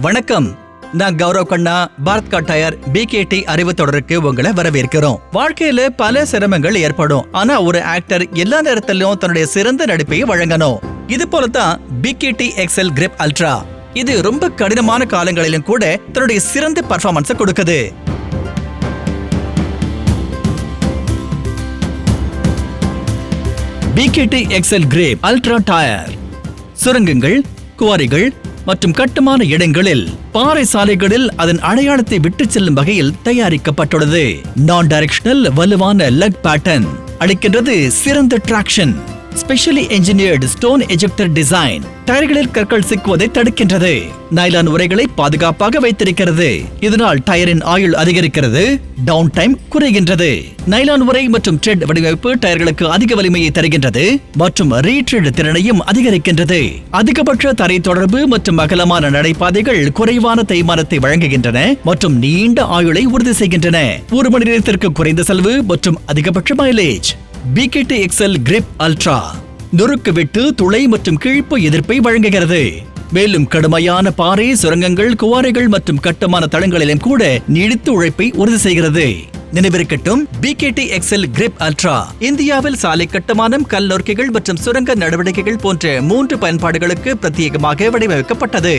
வணக்கம், நான் கௌரவ் கண்ணா. பாரத் கா டயர் BKT அறிவு தொடருக்கு உங்களை வரவேற்கிறோம். வாழ்க்கையில பல சிரமங்கள் ஏற்படும். ஆனா ஒரு ஆக்டர் எல்லா நேரத்திலும் தன்னுடைய சிறந்த நடிப்பை வழங்கணும். இது போலதான் BKT XL Grip Ultra. இது ரொம்ப கடினமான காலங்களிலும் கூட தன்னுடைய சிறந்த பர்ஃபார்மன்ஸை கொடுக்குது. BKT XL Grip Ultra tyre சுரங்கங்கள், குவாரிகள் மற்றும் கட்டுமான இடங்களில், பாறை சாலைகளில் அதன் அடையாளத்தை விட்டுச் செல்லும் வகையில் தயாரிக்கப்பட்டுள்ளது. நான் டைரக்ஷனல் வலுவான லக் பேட்டர்ன் அளிக்கின்றது. சிறந்த traction, specially engineered stone ejector design டயர்களில் கற்கள் சிக்குவதை தடுக்கின்றது. நைலான் உரைகளை பாதுகாப்பாக வைத்திருக்கிறது. இதனால் டயரின் ஆயுள் அதிகரிக்கிறது, டவுன் டைம் குறைகின்றது. நைலான் உரை மற்றும் ட்ரெட் வடிவமைப்பு டயர்களுக்கு அதிக வலிமையை தருகின்றது மற்றும் ரீட்ரெட் திறனையும் அதிகரிக்கின்றது. அதிகபட்ச தரை தொடர்பு மற்றும் அகலமான நடைபாதைகள் குறைவான தேய்மானத்தை வழங்குகின்றன மற்றும் நீண்ட ஆயுளை உறுதி செய்கின்றன. ஒரு மணி நேரத்திற்கு குறைந்த செலவு மற்றும் அதிகபட்ச mileage. BKT XL Grip Ultra நொறுக்கு வெட்டு, துளை மற்றும் கிழிப்பு எதிர்ப்பை வழங்குகிறது. மேலும் கடுமையான பாறை, சுரங்கங்கள், குவாரிகள் மற்றும் கட்டுமான தளங்களிலும் கூட நீடித்த உழைப்பை உறுதி செய்கிறது. நினைவிருக்கட்டும், BKT XL Grip Ultra இந்தியாவில் சாலை கட்டுமானம், கல் நொறுக்கிகள் மற்றும் சுரங்க நடவடிக்கைகள் போன்ற 3 பயன்பாடுகளுக்கு பிரத்யேகமாக வடிவமைக்கப்பட்டது.